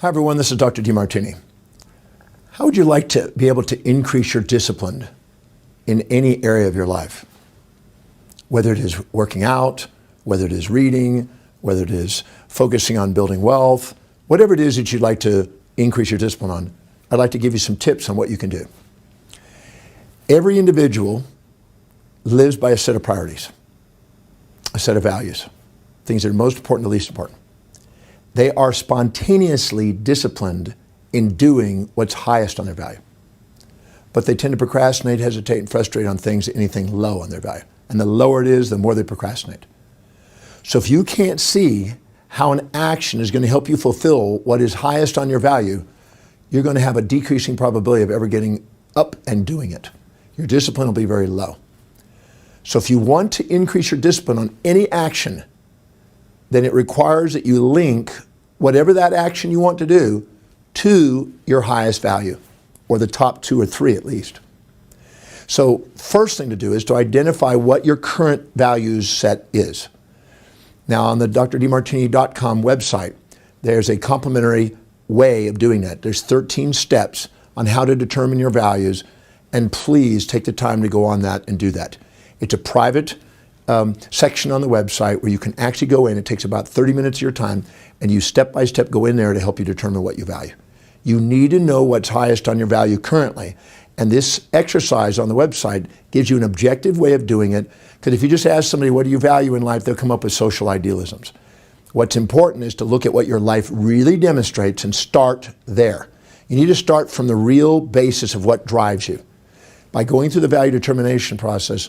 Hi everyone, this is Dr. Demartini. How would you like to be able to increase your discipline in any area of your life? Whether it is working out, whether it is reading, whether it is focusing on building wealth, whatever it is that you'd like to increase your discipline on, I'd like to give you some tips on what you can do. Every individual lives by a set of priorities, a set of values, things that are most important to least important. They are spontaneously disciplined in doing what's highest on their value. But they tend to procrastinate, hesitate, and frustrate on things, anything low on their value. And the lower it is, the more they procrastinate. So if you can't see how an action is going to help you fulfill what is highest on your value, you're going to have a decreasing probability of ever getting up and doing it. Your discipline will be very low. So if you want to increase your discipline on any action, then it requires that you link whatever that action you want to do to your highest value, or the top 2 or 3 at least. So first thing to do is to identify what your current values set is. Now on the drdemartini.com website, there's a complimentary way of doing that. There's 13 steps on how to determine your values, and please take the time to go on that and do that. It's a private section on the website where you can actually go in. It takes about 30 minutes of your time, and you step by step go in there to help you determine what you value. You need to know what's highest on your value currently, and this exercise on the website gives you an objective way of doing it, because if you just ask somebody what do you value in life, they'll come up with social idealisms. What's important is to look at what your life really demonstrates and start there. You need to start from the real basis of what drives you. By going through the value determination process,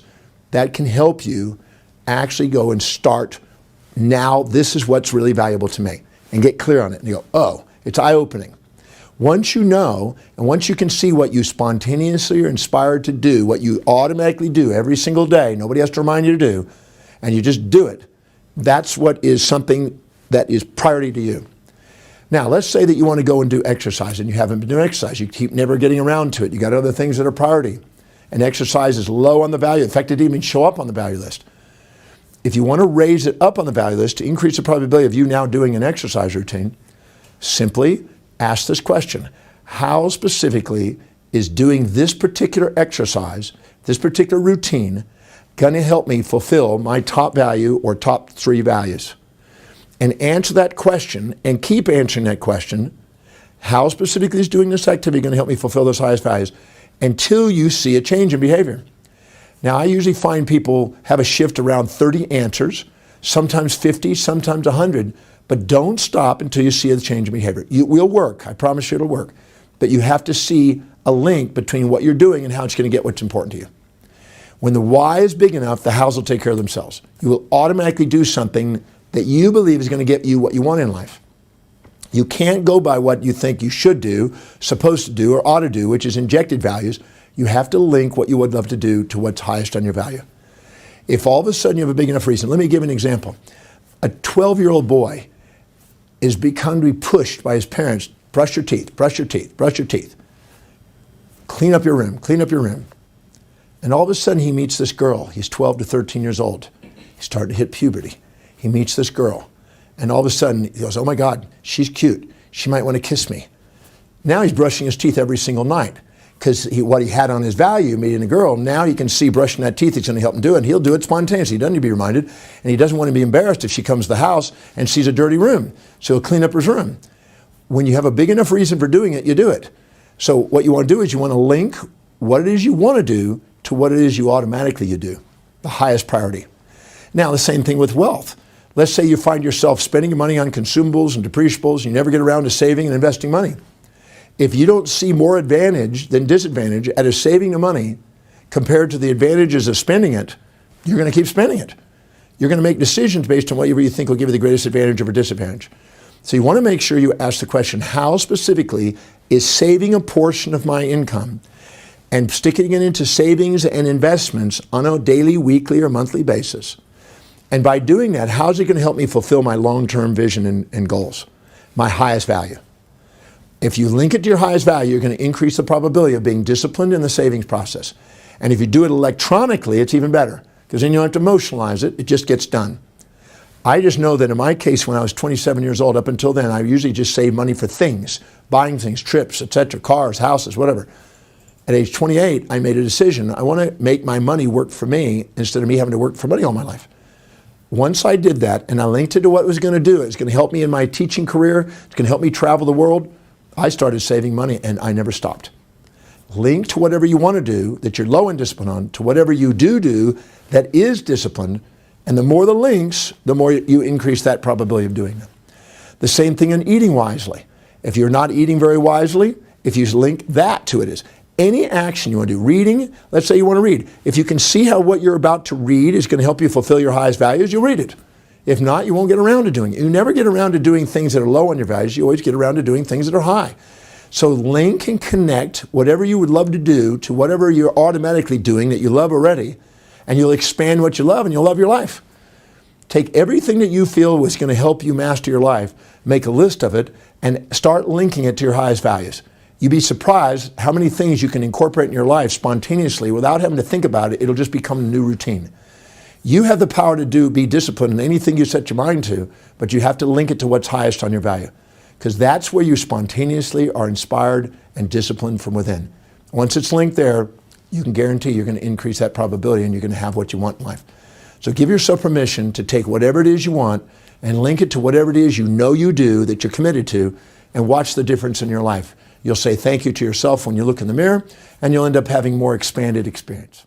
that can help you actually go and start, now this is what's really valuable to me, and get clear on it. And you go, oh, it's eye-opening. Once you know, and once you can see what you spontaneously are inspired to do, what you automatically do every single day, nobody has to remind you to do, and you just do it, that's what is something that is priority to you. Now, let's say that you want to go and do exercise, and you haven't been doing exercise. You keep never getting around to it. You got other things that are priority. And exercise is low on the value. In fact, it didn't even show up on the value list. If you want to raise it up on the value list to increase the probability of you now doing an exercise routine, simply ask this question: how specifically is doing this particular exercise, this particular routine, going to help me fulfill my top value or top 3 values? And answer that question, and keep answering that question: how specifically is doing this activity going to help me fulfill those highest values, until you see a change in behavior. Now, I usually find people have a shift around 30 answers, sometimes 50, sometimes 100, but don't stop until you see a change in behavior. It will work. I promise you it'll work. But you have to see a link between what you're doing and how it's going to get what's important to you. When the why is big enough, the hows will take care of themselves. You will automatically do something that you believe is going to get you what you want in life. You can't go by what you think you should do, supposed to do, or ought to do, which is injected values. You have to link what you would love to do to what's highest on your value. If all of a sudden you have a big enough reason, let me give an example. A 12-year-old boy is become to be pushed by his parents: brush your teeth, brush your teeth, brush your teeth. Clean up your room, clean up your room. And all of a sudden he meets this girl. He's 12 to 13 years old. He's starting to hit puberty. He meets this girl. And all of a sudden, he goes, oh my God, she's cute. She might want to kiss me. Now he's brushing his teeth every single night, because what he had on his value, meeting a girl, now he can see brushing that teeth, it's going to help him do it, and he'll do it spontaneously. He doesn't need to be reminded, and he doesn't want to be embarrassed if she comes to the house and sees a dirty room, so he'll clean up his room. When you have a big enough reason for doing it, you do it. So what you want to do is you want to link what it is you want to do to what it is you automatically do, the highest priority. Now, the same thing with wealth. Let's say you find yourself spending your money on consumables and depreciables, and you never get around to saving and investing money. If you don't see more advantage than disadvantage out of saving the money compared to the advantages of spending it, you're going to keep spending it. You're going to make decisions based on whatever you think will give you the greatest advantage over disadvantage. So you want to make sure you ask the question: how specifically is saving a portion of my income and sticking it into savings and investments on a daily, weekly, or monthly basis? And by doing that, how's it going to help me fulfill my long-term vision and goals, my highest value? If you link it to your highest value, you're going to increase the probability of being disciplined in the savings process. And if you do it electronically, it's even better, because then you don't have to emotionalize it. It just gets done. I just know that in my case, when I was 27 years old, up until then, I usually just saved money for things, buying things, trips, etc., cars, houses, whatever. At age 28, I made a decision. I want to make my money work for me instead of me having to work for money all my life. Once I did that and I linked it to what it was going to do, it's going to help me in my teaching career, it's going to help me travel the world, I started saving money and I never stopped. Link to whatever you want to do that you're low in discipline on to whatever you do that is disciplined, and the more the links, the more you increase that probability of doing them. The same thing in eating wisely. If you're not eating very wisely, if you link that to it is any action you want to do, reading, let's say you want to read. If you can see how what you're about to read is going to help you fulfill your highest values, you'll read it. If not, you won't get around to doing it. You never get around to doing things that are low on your values. You always get around to doing things that are high. So link and connect whatever you would love to do to whatever you're automatically doing that you love already, and you'll expand what you love and you'll love your life. Take everything that you feel was going to help you master your life, make a list of it, and start linking it to your highest values. You'd be surprised how many things you can incorporate in your life spontaneously without having to think about it. It'll just become a new routine. You have the power to be disciplined in anything you set your mind to, but you have to link it to what's highest on your value, because that's where you spontaneously are inspired and disciplined from within. Once it's linked there, you can guarantee you're going to increase that probability and you're going to have what you want in life. So give yourself permission to take whatever it is you want and link it to whatever it is you know you do that you're committed to, and watch the difference in your life. You'll say thank you to yourself when you look in the mirror, and you'll end up having more expanded experience.